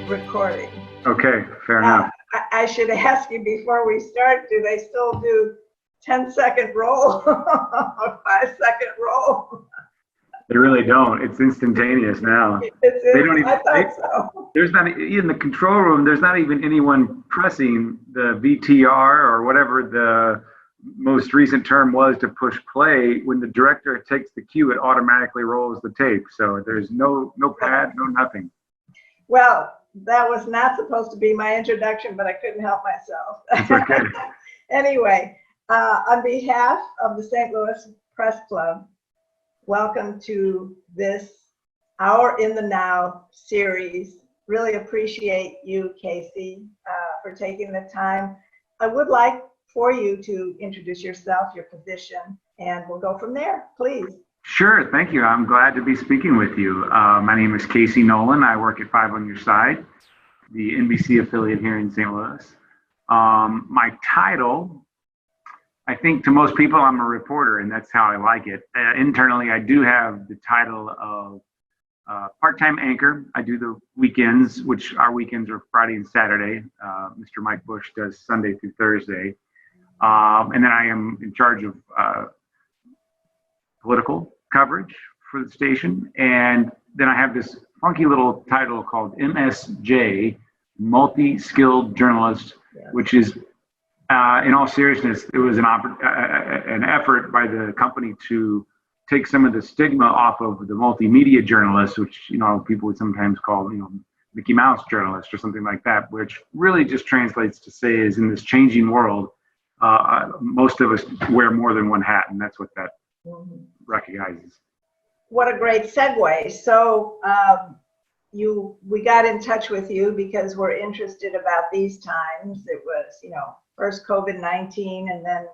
Recording. Okay, fair enough. I should ask you before we start, do they still do 10-second roll or 5-second roll? They really don't. It's instantaneous now. They don't even. I thought so. There's not in the control room. There's not even anyone pressing the VTR or whatever the most recent term was to push play. When the director takes the cue, it automatically rolls the tape. So there's no pad, no nothing. Well, that was not supposed to be my introduction, but I couldn't help myself. It's okay. Anyway, on behalf of the St. Louis Press Club, welcome to this Hour in the Now series. Really appreciate you, Casey, for taking the time. I would like for you to introduce yourself, your position, and we'll go from there, please. Sure, thank you. I'm glad to be speaking with you. My name is Casey Nolen. I work at 5 on Your Side, the NBC affiliate here in St. Louis. My title, I think to most people, I'm a reporter, and that's how I like it. Internally, I do have the title of part-time anchor. I do the weekends, which our weekends are Friday and Saturday. Mr. Mike Bush does Sunday through Thursday. And then I am in charge of political coverage for the station. And then I have this funky little title called MSJ, Multi-Skilled Journalist, which is, in all seriousness, it was an effort by the company to take some of the stigma off of the multimedia journalist, which, people would sometimes call, Mickey Mouse journalist or something like that, which really just translates to say is in this changing world, most of us wear more than one hat, and that's what that recognizes. What a great segue. So we got in touch with you because we're interested about these times. It was, first COVID-19 and then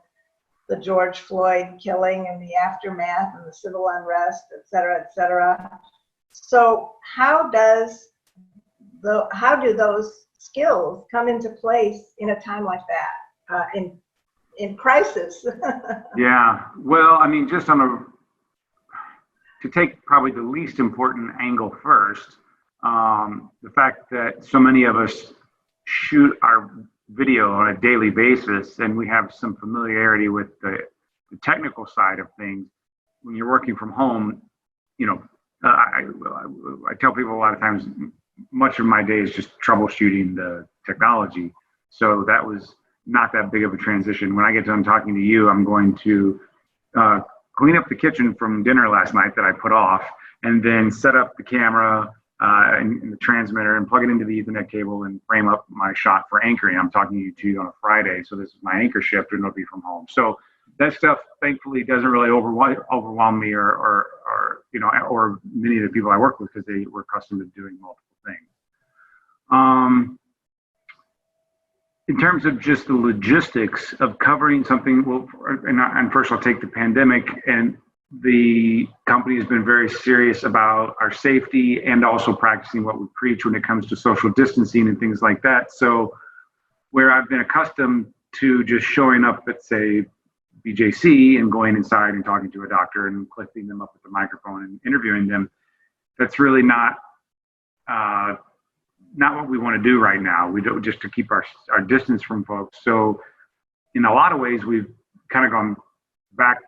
the George Floyd killing and the aftermath and the civil unrest, et cetera, et cetera. So how do those skills come into place in a time like that, in crisis? Yeah, well, I mean, just to take probably the least important angle first, the fact that so many of us shoot our video on a daily basis and we have some familiarity with the technical side of things. When you're working from home, I tell people a lot of times, much of my day is just troubleshooting the technology. So that was not that big of a transition. When I get done talking to you, I'm going to clean up the kitchen from dinner last night that I put off, and then set up the camera and the transmitter and plug it into the Ethernet cable and frame up my shot for anchoring. I'm talking to you on a Friday, so this is my anchor shift, and it'll be from home. So that stuff, thankfully, doesn't really overwhelm me or many of the people I work with, because they were accustomed to doing multiple things. In terms of just the logistics of covering something, and first I'll take the pandemic, and the company has been very serious about our safety and also practicing what we preach when it comes to social distancing and things like that. So where I've been accustomed to just showing up at, say, BJC and going inside and talking to a doctor and lifting them up with the microphone and interviewing them, that's really not what we want to do right now. We do just to keep our distance from folks. So in a lot of ways, we've kind of gone back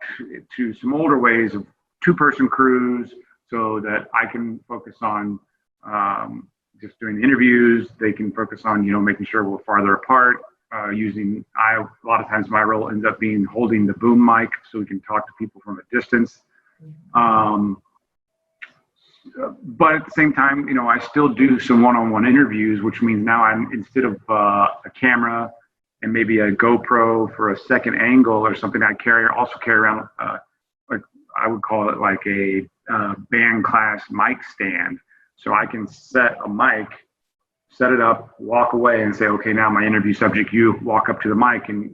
to some older ways of 2-person crews, so that I can focus on just doing the interviews. They can focus on, making sure we're farther apart. A lot of times my role ends up being holding the boom mic so we can talk to people from a distance. But at the same time, I still do some one-on-one interviews, which means now I'm, instead of a camera and maybe a GoPro for a second angle or something, I also carry around, like I would call it like a band class mic stand. So I can set a mic, set it up, walk away and say, okay, now my interview subject, you walk up to the mic, and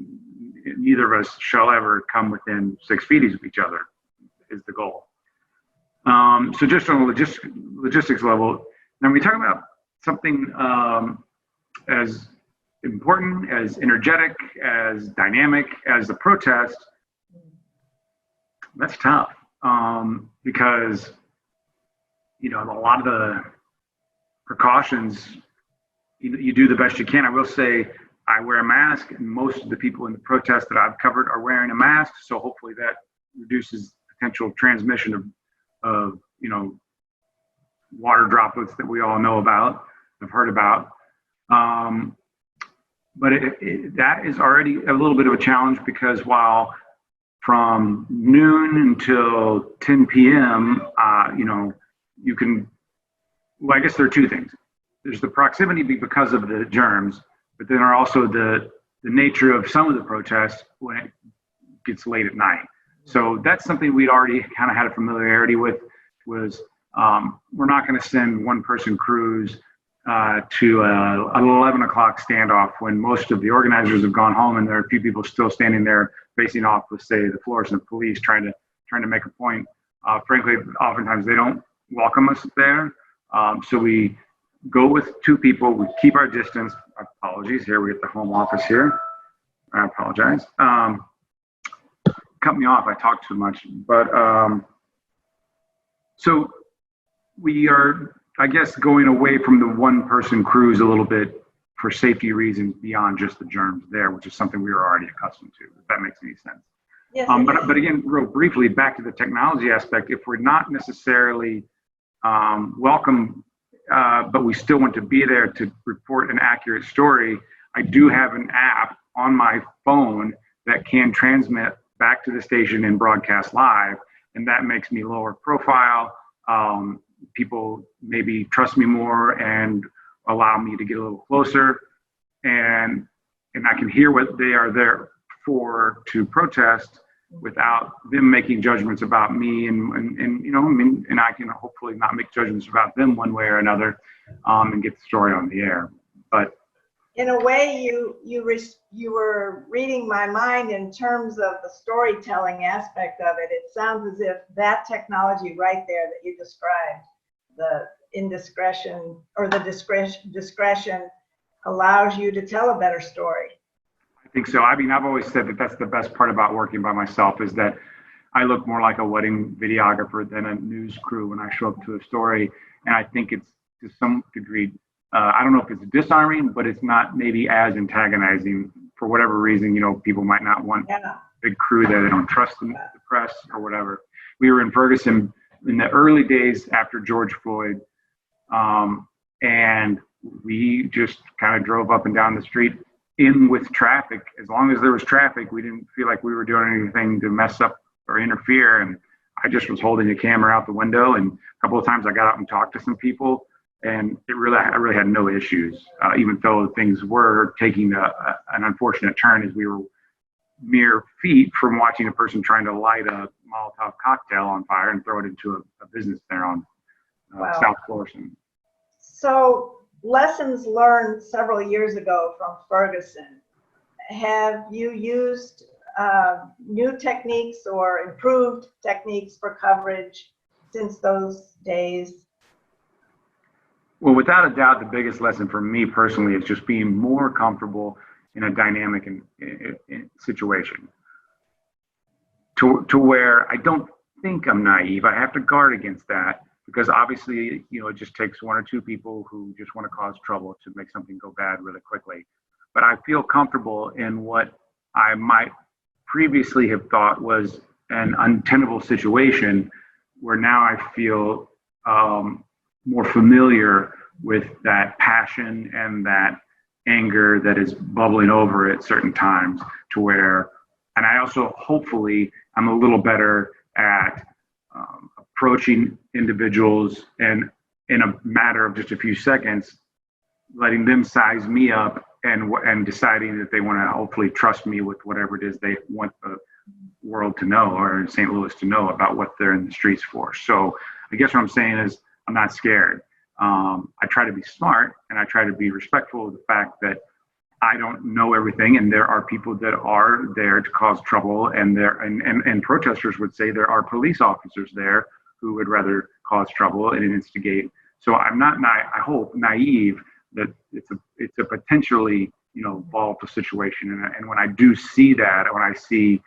neither of us shall ever come within 6 feet of each other is the goal. So just on a logistics level, now we talk about something as important, as energetic, as dynamic as the protest, that's tough. Because, you know, a lot of the precautions, you do the best you can. I will say I wear a mask, and most of the people in the protest that I've covered are wearing a mask. So hopefully that reduces potential transmission of you know, water droplets that we all know about, have heard about. But that is already a little bit of a challenge, because while from noon until 10 p.m., you know, you can, well, I guess there are two things. There's the proximity because of the germs, but then are also the nature of some of the protests when it gets late at night. So that's something we'd already kind of had a familiarity with, was we're not going to send one-person crews to an 11 o'clock standoff when most of the organizers have gone home and there are a few people still standing there facing off with, say, the Florissant police trying to make a point. Frankly, oftentimes they don't welcome us there. So we go with two people. We keep our distance. Apologies. Here, we're at the home office here. I apologize. Cut me off. I talk too much. But so we are, I guess, going away from the one-person crews a little bit for safety reasons beyond just the germs there, which is something we were already accustomed to, if that makes any sense. Yes, but again, real briefly, back to the technology aspect, if we're not necessarily welcome, but we still want to be there to report an accurate story, I do have an app on my phone that can transmit back to the station and broadcast live, and that makes me lower profile. People maybe trust me more and allow me to get a little closer, and I can hear what they are there for to protest without them making judgments about me, and you know, I mean, and I can hopefully not make judgments about them one way or another, and get the story on the air. But in a way, you were reading my mind in terms of the storytelling aspect of it. It sounds as if that technology right there that you described, the indiscretion or the discretion, allows you to tell a better story. I think so. I mean, I've always said that that's the best part about working by myself, is that I look more like a wedding videographer than a news crew when I show up to a story. And I think it's, to some degree, I don't know if it's disarming, but it's not maybe as antagonizing for whatever reason. You know, people might not want a big crew there. They don't trust the press or whatever. We were in Ferguson in the early days after George Floyd, and we just kind of drove up and down the street in with traffic. As long as there was traffic, we didn't feel like we were doing anything to mess up or interfere. And I just was holding the camera out the window, and a couple of times I got out and talked to some people, and I really had no issues, even though things were taking an unfortunate turn as we were mere feet from watching a person trying to light a Molotov cocktail on fire and throw it into a business there on South Florissant. So, lessons learned several years ago from Ferguson. Have you used new techniques or improved techniques for coverage since those days? Well, without a doubt, the biggest lesson for me personally is just being more comfortable in a dynamic situation, to where I don't think I'm naive. I have to guard against that, because obviously, you know, it just takes one or two people who just want to cause trouble to make something go bad really quickly. But I feel comfortable in what I might previously have thought was an untenable situation, where now I feel more familiar with that passion and that anger that is bubbling over at certain times, to where, and I also hopefully I'm a little better at approaching individuals and in a matter of just a few seconds, letting them size me up and deciding that they want to hopefully trust me with whatever it is they want the world to know, or St. Louis to know, about what they're in the streets for. So I guess what I'm saying is I'm not scared. I try to be smart, and I try to be respectful of the fact that I don't know everything, and there are people that are there to cause trouble, and protesters would say there are police officers there who would rather cause trouble and instigate. So I'm not, I hope, naive, that it's a potentially, volatile situation. And when I do see that, when I see,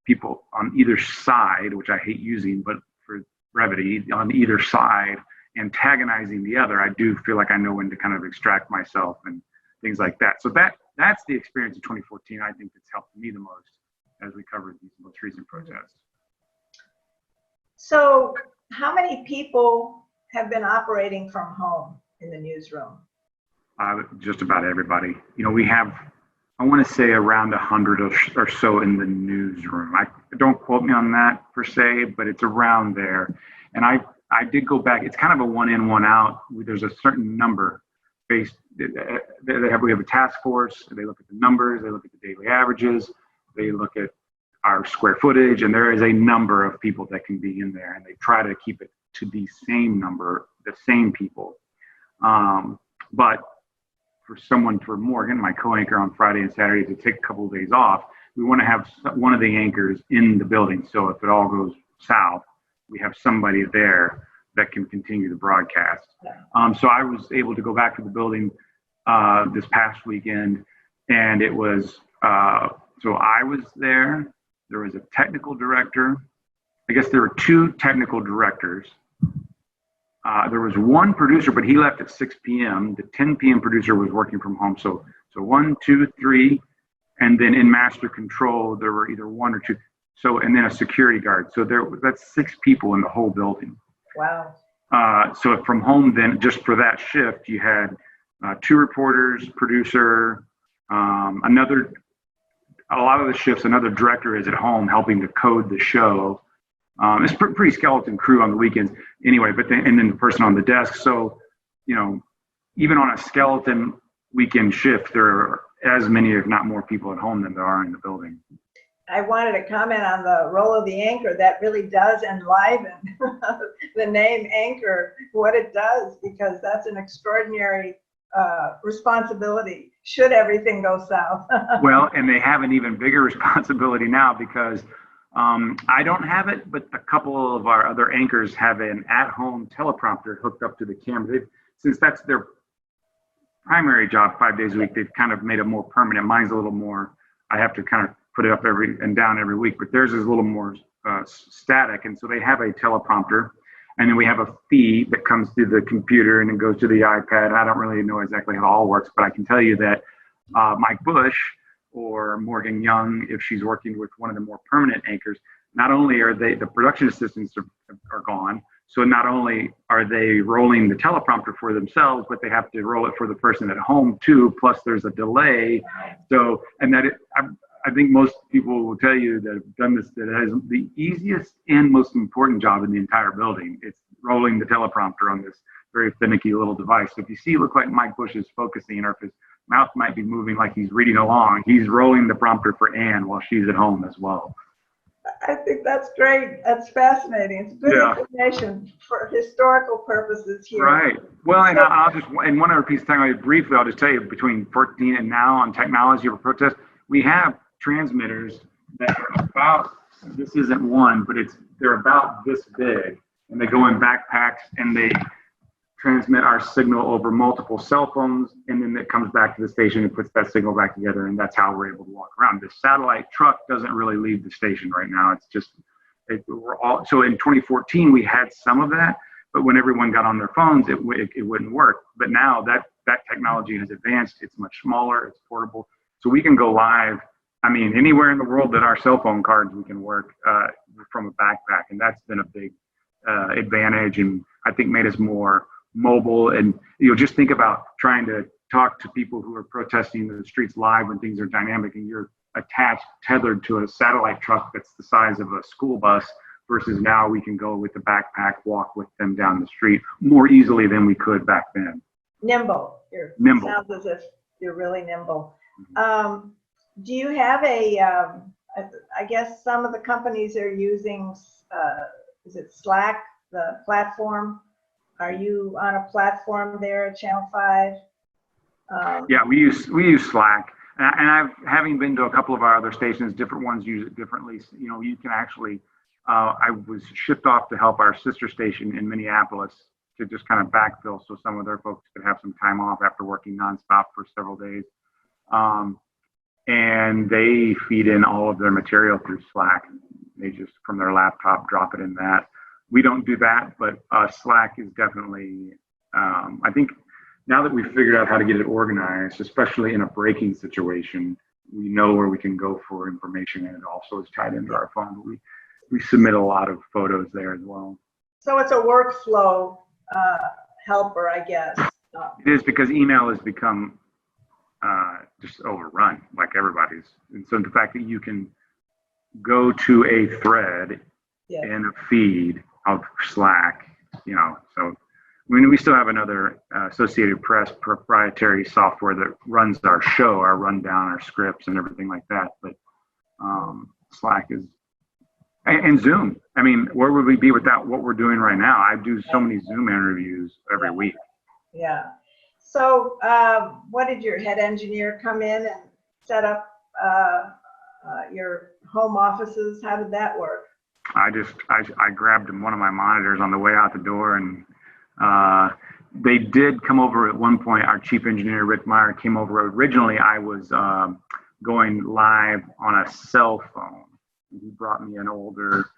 people on either side, which I hate using, but for brevity, on either side antagonizing the other, I do feel like I know when to kind of extract myself and things like that. So that's the experience of 2014. I think that's helped me the most as we covered these most recent protests. So how many people have been operating from home in the newsroom? Just about everybody. We have, I want to say, around 100 or so in the newsroom. Don't quote me on that per se, but it's around there. And I did go back. It's kind of a one in, one out. There's a certain number based. We have a task force. They look at the numbers. They look at the daily averages. They look at our square footage, and there is a number of people that can be in there, and they try to keep it to the same number, the same people. But for Morgan, my co-anchor on Friday and Saturday, to take a couple of days off, we want to have one of the anchors in the building. So if it all goes south, we have somebody there that can continue the broadcast. So I was able to go back to the building this past weekend, and it was, so I was there. There was a technical director. I guess there were two technical directors. There was one producer, but he left at 6 p.m. The 10 p.m. producer was working from home. So 1, 2, 3, and then in master control, there were either one or two. So, and then a security guard. So that's 6 people in the whole building. Wow. So from home, then just for that shift, you had 2 reporters, producer, a lot of the shifts, another director is at home helping to code the show. It's pretty skeleton crew on the weekends anyway, and then the person on the desk. So, even on a skeleton weekend shift, there are as many, if not more, people at home than there are in the building. I wanted to comment on the role of the anchor. That really does enliven the name anchor, what it does, because that's an extraordinary responsibility should everything go south. Well, and they have an even bigger responsibility now because I don't have it, but a couple of our other anchors have an at-home teleprompter hooked up to the camera. Since that's their primary job 5 days a week, they've kind of made it more permanent. Mine's a little more, I have to kind of put it up and down every week, but theirs is a little more static. And so they have a teleprompter, and then we have a feed that comes through the computer and it goes to the iPad. I don't really know exactly how it all works, but I can tell you that Mike Bush or Morgan Young, if she's working with one of the more permanent anchors, not only are the production assistants are gone, so not only are they rolling the teleprompter for themselves, but they have to roll it for the person at home too, plus there's a delay. So, and that I think most people will tell you that have done this, that it has the easiest and most important job in the entire building. It's rolling the teleprompter on this very finicky little device. So if you see it look like Mike Bush is focusing, or if his mouth might be moving like he's reading along, he's rolling the prompter for Anne while she's at home as well. I think that's great. That's fascinating. It's good information for historical purposes here. Right. Well, and I'll just, and one other piece of technology briefly, I'll just tell you, between 14 and now on technology for protest, we have transmitters that are about, this isn't one, but they're about this big, and they go in backpacks and they transmit our signal over multiple cell phones, and then it comes back to the station and puts that signal back together, and that's how we're able to walk around. The satellite truck doesn't really leave the station right now. It's just, so in 2014 we had some of that, but when everyone got on their phones, it wouldn't work. But now that technology has advanced, it's much smaller, it's portable, so we can go live. I mean, anywhere in the world that our cell phone cards we can work from a backpack, and that's been a big advantage, and I think made us more mobile. And just think about trying to talk to people who are protesting in the streets live when things are dynamic, and you're tethered to a satellite truck that's the size of a school bus, versus now we can go with the backpack, walk with them down the street more easily than we could back then. Nimble. Nimble. Sounds as if you're really nimble. Do you have I guess some of the companies are using, is it Slack, the platform? Are you on a platform there at Channel 5? Yeah, we use Slack, and having been to a couple of our other stations, different ones use it differently. You can actually, I was shipped off to help our sister station in Minneapolis to just kind of backfill so some of their folks could have some time off after working nonstop for several days. And they feed in all of their material through Slack. They just, from their laptop, drop it in that. We don't do that, but Slack is definitely, I think now that we've figured out how to get it organized, especially in a breaking situation, we know where we can go for information, and it also is tied into our phone. We submit a lot of photos there as well. So it's a workflow helper, I guess. It is, because email has become just overrun, like everybody's. And so the fact that you can go to a thread in a feed of Slack, so I mean, we still have another Associated Press proprietary software that runs our show, our rundown, our scripts, and everything like that. But Slack is, and Zoom. I mean, where would we be without what we're doing right now? I do so many Zoom interviews every week. Yeah. So what did your head engineer come in and set up your home offices? How did that work? I grabbed one of my monitors on the way out the door, and they did come over at one point. Our chief engineer, Rick Meyer, came over. Originally, I was going live on a cell phone. He brought me an older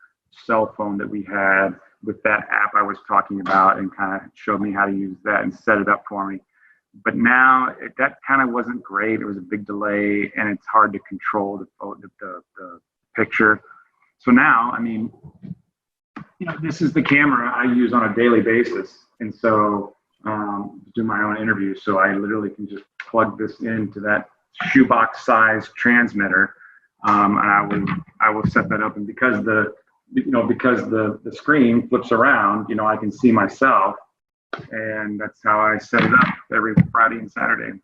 cell phone that we had with that app I was talking about, and kind of showed me how to use that and set it up for me. But now that kind of wasn't great. It was a big delay, and it's hard to control the picture. So now, I mean, this is the camera I use on a daily basis. And so do my own interviews. So I literally can just plug this into that shoebox size transmitter. And I will set that up. And because the screen flips around, I can see myself. And that's how I set it up every Friday and Saturday.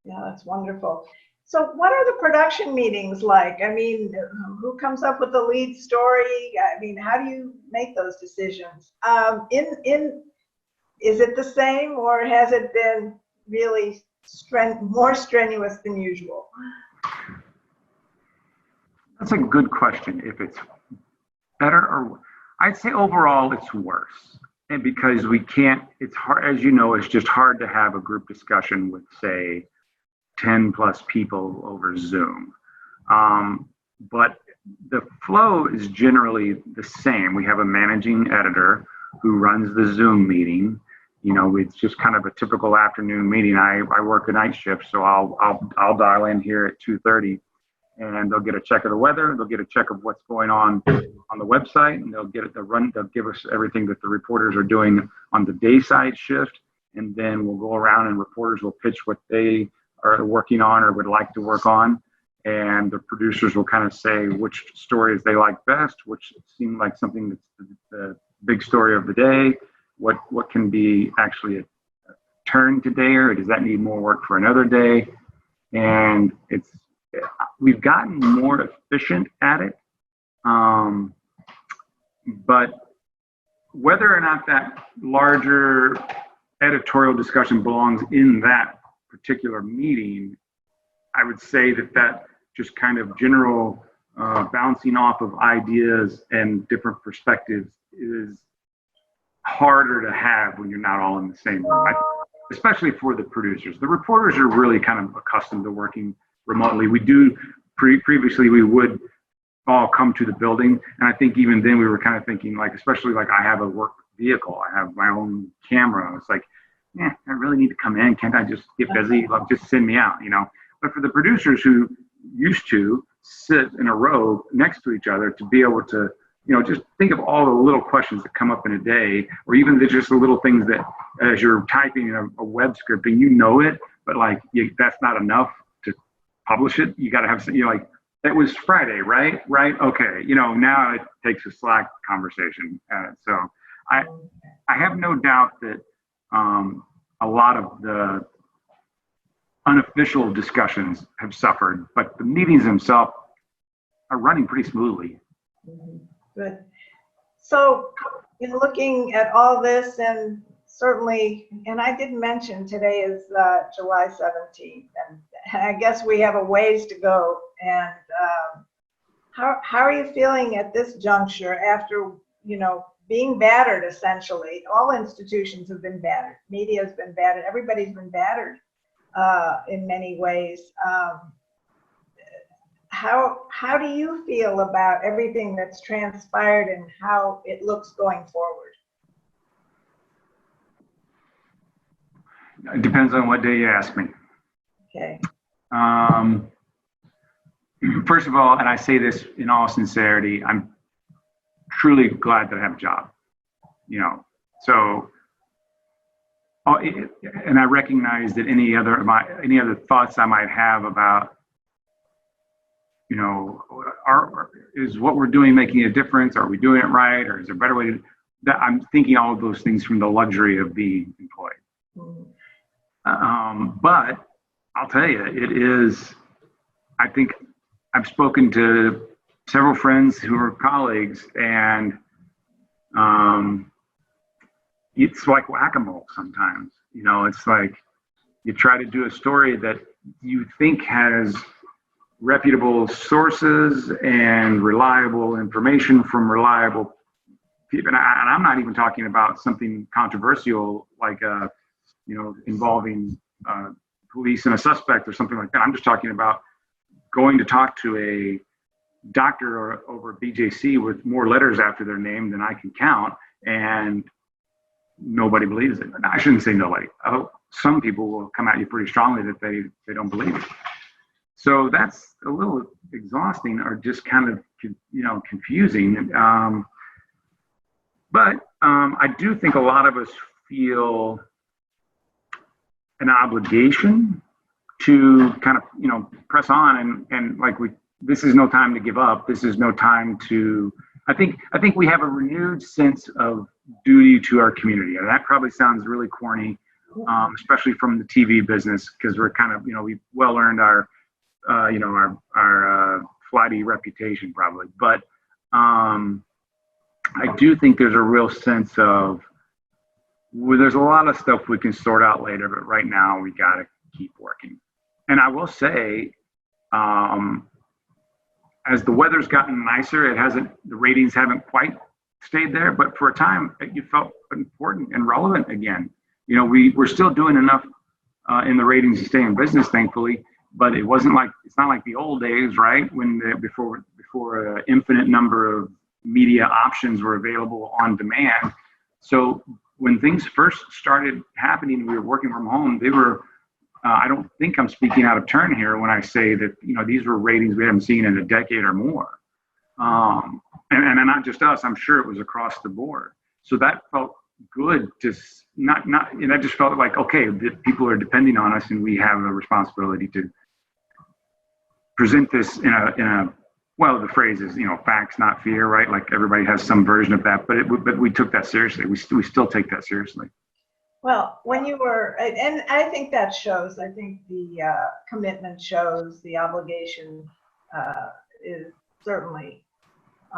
Yeah, that's wonderful. So what are the production meetings like? I mean, who comes up with the lead story? I mean, how do you make those decisions? Is it the same, or has it been really more strenuous than usual? That's a good question. If it's better or, I'd say overall it's worse. And because we can't, it's hard, as you know, it's just hard to have a group discussion with, say, 10 plus people over Zoom. But the flow is generally the same. We have a managing editor who runs the Zoom meeting. It's just kind of a typical afternoon meeting. I work a night shift, so I'll dial in here at 2:30, and they'll get a check of the weather. They'll get a check of what's going on the website, and they'll give us everything that the reporters are doing on the day side shift. And then we'll go around, and reporters will pitch what they are working on or would like to work on. And the producers will kind of say which stories they like best, which seem like something that's the big story of the day, what can be actually a turn today, or does that need more work for another day? And we've gotten more efficient at it. But whether or not that larger editorial discussion belongs in that particular meeting, I would say that just kind of general bouncing off of ideas and different perspectives is harder to have when you're not all in the same room, especially for the producers. The reporters are really kind of accustomed to working remotely. We do, previously we would all come to the building, and I think even then we were kind of thinking, like, especially like I have a work vehicle, I have my own camera. It's like, I really need to come in. Can't I just get busy? Like, just send me out, But for the producers who used to sit in a row next to each other, to be able to, just think of all the little questions that come up in a day, or even just the little things that as you're typing a web script and it, but like that's not enough to publish it. You got to have, like, it was Friday, right? Right. Okay. Now it takes a Slack conversation. So I have no doubt that a lot of the unofficial discussions have suffered, but the meetings themselves are running pretty smoothly. Good. So in looking at all this, and certainly, and I did mention today is July 17th, and I guess we have a ways to go. And how are you feeling at this juncture after, being battered, essentially. All institutions have been battered. Media has been battered. Everybody's been battered in many ways. How do you feel about everything that's transpired and how it looks going forward? It depends on what day you ask me. Okay. First of all, and I say this in all sincerity, I'm truly glad that I have a job. So, and I recognize that any other thoughts I might have about, is what we're doing making a difference? Are we doing it right? Or is there a better way to, that I'm thinking all of those things from the luxury of being employed. But I'll tell you, it is, I think I've spoken to several friends who are colleagues, and it's like whack-a-mole sometimes. It's like you try to do a story that you think has reputable sources and reliable information from reliable people. And I'm not even talking about something controversial like, involving police and a suspect or something like that. I'm just talking about going to talk to a doctor over BJC with more letters after their name than I can count, and nobody believes it. I shouldn't say nobody. Some people will come at you pretty strongly that they don't believe it. So that's a little exhausting, or just kind of confusing. But I do think a lot of us feel an obligation to kind of press on and like this is no time to give up. This is no time to. I think we have a renewed sense of duty to our community, and that probably sounds really corny, especially from the TV business, because we're kind of we've well earned our flighty reputation probably. But I do think there's a real sense of, there's a lot of stuff we can sort out later, but right now we got to keep working. And I will say, as the weather's gotten nicer, the ratings haven't quite stayed there, but for a time you felt important and relevant again. We're still doing enough in the ratings to stay in business, thankfully, but it's not like the old days, right? Before an infinite number of media options were available on demand. So when things first started happening, we were working from home, they were, I don't think I'm speaking out of turn here when I say that, these were ratings we haven't seen in a decade or more. And not just us, I'm sure it was across the board. So that felt good to I just felt like, okay, people are depending on us, and we have a responsibility to present this in a well, the phrase is, facts, not fear, right? Like everybody has some version of that, but we took that seriously. We still take that seriously. Well, when you were, and I think that shows, I think the commitment shows, the obligation is certainly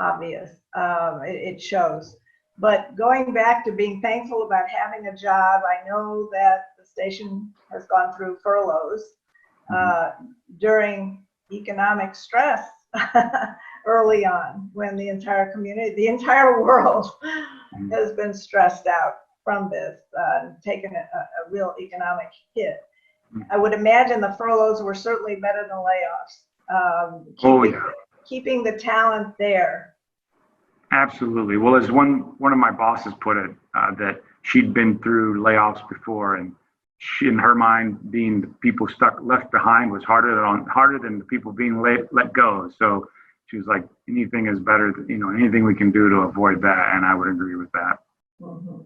obvious. It shows. But going back to being thankful about having a job, I know that the station has gone through furloughs during economic stress early on, when the entire community, the entire world has been stressed out from this, taken a real economic hit. I would imagine the furloughs were certainly better than layoffs. Keeping the talent there. Absolutely. Well, as one of my bosses put it, that she'd been through layoffs before, and she, in her mind, being the people left behind was harder than the people being let go. So she was like, anything is better, anything we can do to avoid that. And I would agree with that. Mm-hmm.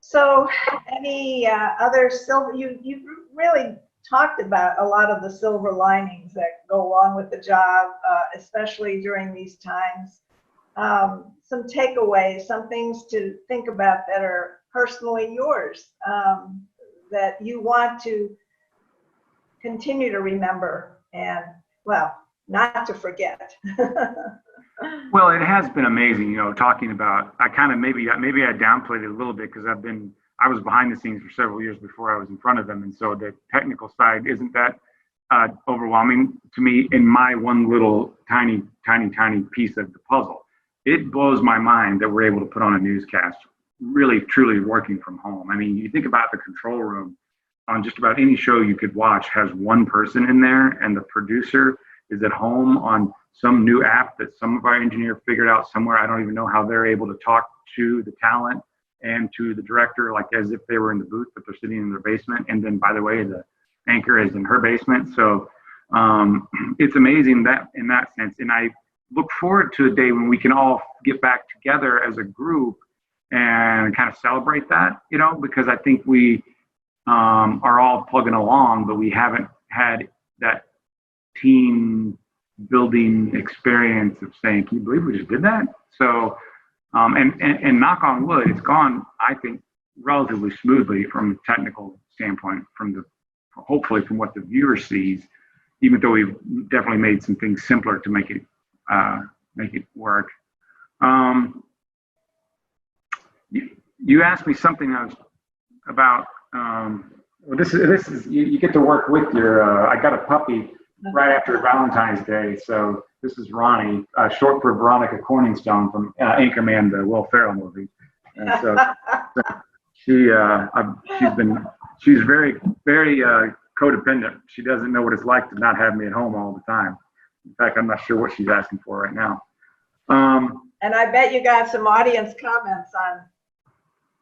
So any other silver, you really talked about a lot of the silver linings that go along with the job, especially during these times. Some takeaways, some things to think about that are personally yours, that you want to continue to remember and, well, not to forget. Well, it has been amazing, talking about, I kind of maybe I downplayed it a little bit because I was behind the scenes for several years before I was in front of them. And so the technical side isn't that overwhelming to me in my one little tiny piece of the puzzle. it blows my mind that we're able to put on a newscast really, truly working from home. I mean, you think about the control room on just about any show you could watch has one person in there, and the producer is at home on some new app that some of our engineer figured out somewhere. I don't even know how they're able to talk to the talent and to the director like as if they were in the booth, but they're sitting in their basement. And then, by the way, the anchor is in her basement. So it's amazing that in that sense. And I look forward to a day when we can all get back together as a group and kind of celebrate that, you know, because I think we are all plugging along, but we haven't had that team building experience of saying, can you believe we just did that? So, and knock on wood, it's gone, I think, relatively smoothly from a technical standpoint, hopefully from what the viewer sees, even though we've definitely made some things simpler to make it work. You asked me something about, well, this is you get to work with your, I got a puppy right after Valentine's Day. So this is Ronnie, short for Veronica Corningstone from Anchorman, the Will Ferrell movie. And so she's very, very codependent. She doesn't know what it's like to not have me at home all the time. In fact, I'm not sure what she's asking for right now. And I bet you got some audience comments on.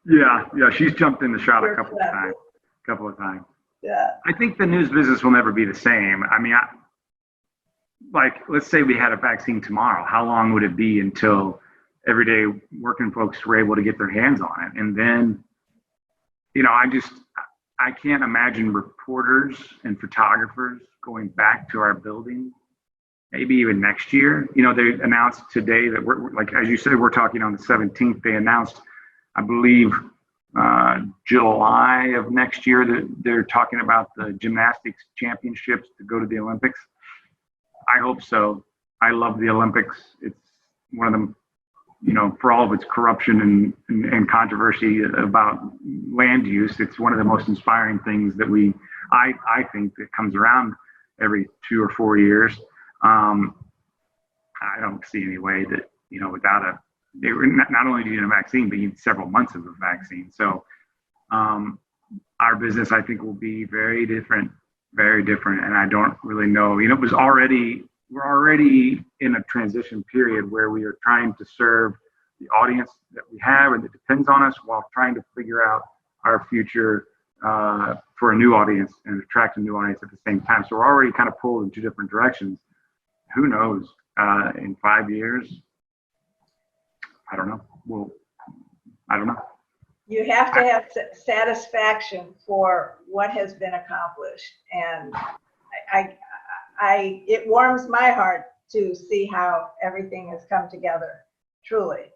Yeah, she's jumped in the shot a couple of times. Yeah. I think the news business will never be the same. I mean, like, let's say we had a vaccine tomorrow. How long would it be until everyday working folks were able to get their hands on it? And then, you know, I can't imagine reporters and photographers going back to our building, maybe even next year. You know, they announced today that we're like, as you said, we're talking on the 17th. They announced, I believe, July of next year that they're talking about the gymnastics championships to go to the Olympics. I hope so. I love the Olympics. It's one of them, you know, for all of its corruption and controversy about land use, it's one of the most inspiring things that I think that comes around every 2 or 4 years. I don't see any way that, you know, without not only do you need a vaccine, but you need several months of a vaccine. So our business, I think, will be very different. And I don't really know, you know, we're already in a transition period where we are trying to serve the audience that we have and that depends on us while trying to figure out our future for a new audience and attract a new audience at the same time. So we're already kind of pulled in two different directions. Who knows, in 5 years, I don't know. I don't know. You have to have satisfaction for what has been accomplished. And it warms my heart to see how everything has come together, truly.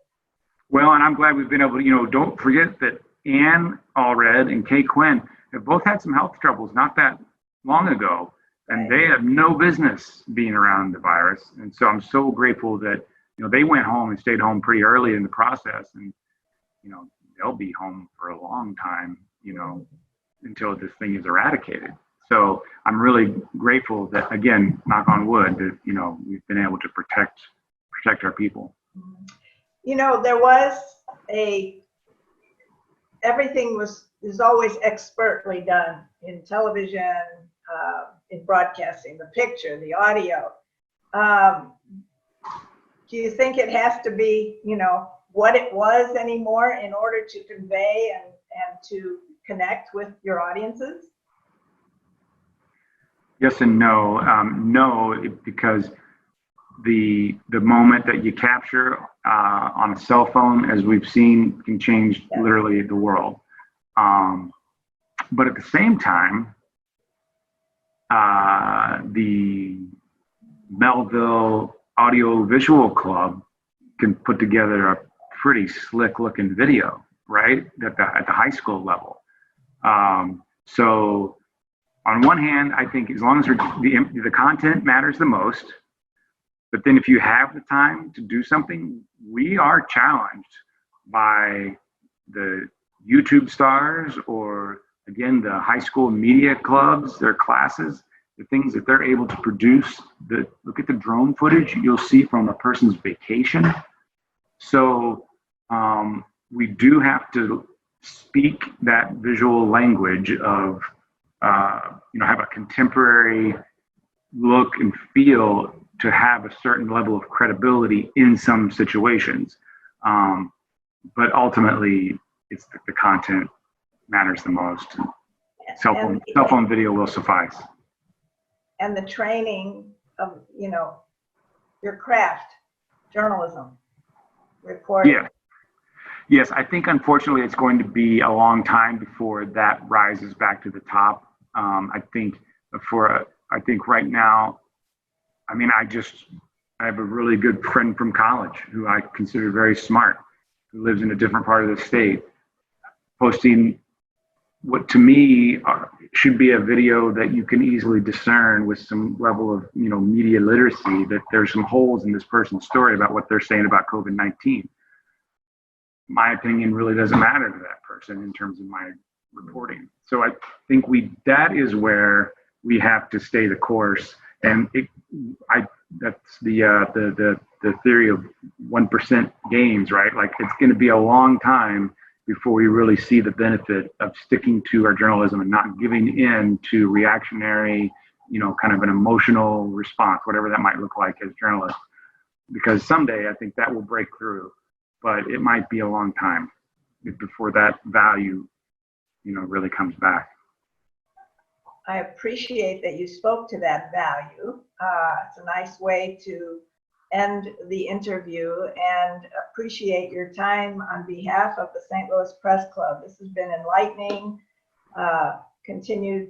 Well, and I'm glad we've been able to, you know, don't forget that Ann Allred and Kay Quinn have both had some health troubles not that long ago, and they have no business being around the virus. And so I'm so grateful that, you know, they went home and stayed home pretty early in the process, and, you know, they'll be home for a long time, you know, until this thing is eradicated. So I'm really grateful that, again, knock on wood, that, you know, we've been able to protect our people. You know, there was everything is always expertly done in television, in broadcasting, the picture, the audio. Do you think it has to be, you know, what it was anymore in order to convey and to connect with your audiences? Yes and no. No, because the moment that you capture on a cell phone, as we've seen, can change literally the world. But at the same time, the Melville Audio Visual Club can put together a pretty slick looking video, right? At the high school level. So on one hand, I think as long as the content matters the most, but then if you have the time to do something, we are challenged by the YouTube stars or, again, the high school media clubs, their classes, the things that they're able to produce. Look at the drone footage you'll see from a person's vacation. So we do have to speak that visual language of, have a contemporary look and feel to have a certain level of credibility in some situations. But ultimately, it's the content matters the most. Cell phone video will suffice. And the training of, your craft, journalism, reporting. Yeah. Yes, I think unfortunately it's going to be a long time before that rises back to the top. I think right now, I have a really good friend from college who I consider very smart, who lives in a different part of the state, posting what to me should be a video that you can easily discern with some level of media literacy that there's some holes in this person's story about what they're saying about COVID-19. My opinion really doesn't matter to that person in terms of my reporting. So I think that is where we have to stay the course. And that's the theory of 1% gains, right? Like it's going to be a long time before we really see the benefit of sticking to our journalism and not giving in to reactionary, kind of an emotional response, whatever that might look like as journalists. Because someday I think that will break through, but it might be a long time before that value, really comes back. I appreciate that you spoke to that value. It's a nice way to end the interview, and appreciate your time on behalf of the St. Louis Press Club. This has been enlightening. Continued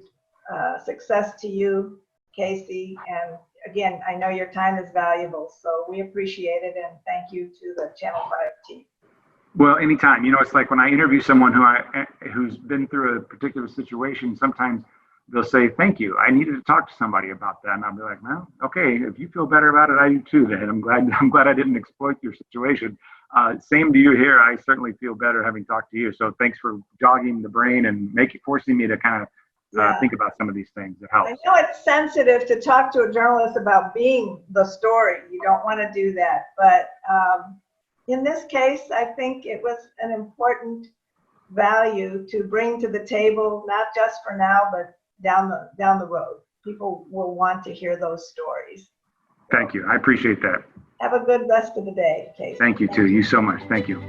success to you, Casey. And again, I know your time is valuable, so we appreciate it, and thank you to the Channel 5 team. Well, anytime. It's like when I interview someone who's been through a particular situation, sometimes they'll say, thank you, I needed to talk to somebody about that. And I'll be like, well, okay, if you feel better about it, I do too, then. I'm glad I didn't exploit your situation. Same to you here. I certainly feel better having talked to you. So thanks for jogging the brain and forcing me to kind of think about some of these things. It helps. I know it's sensitive to talk to a journalist about being the story. You don't want to do that. But in this case, I think it was an important value to bring to the table, not just for now, but down the road. People will want to hear those stories. Thank you. I appreciate that. Have a good rest of the day, Casey. Thank you too. You so much. Thank you.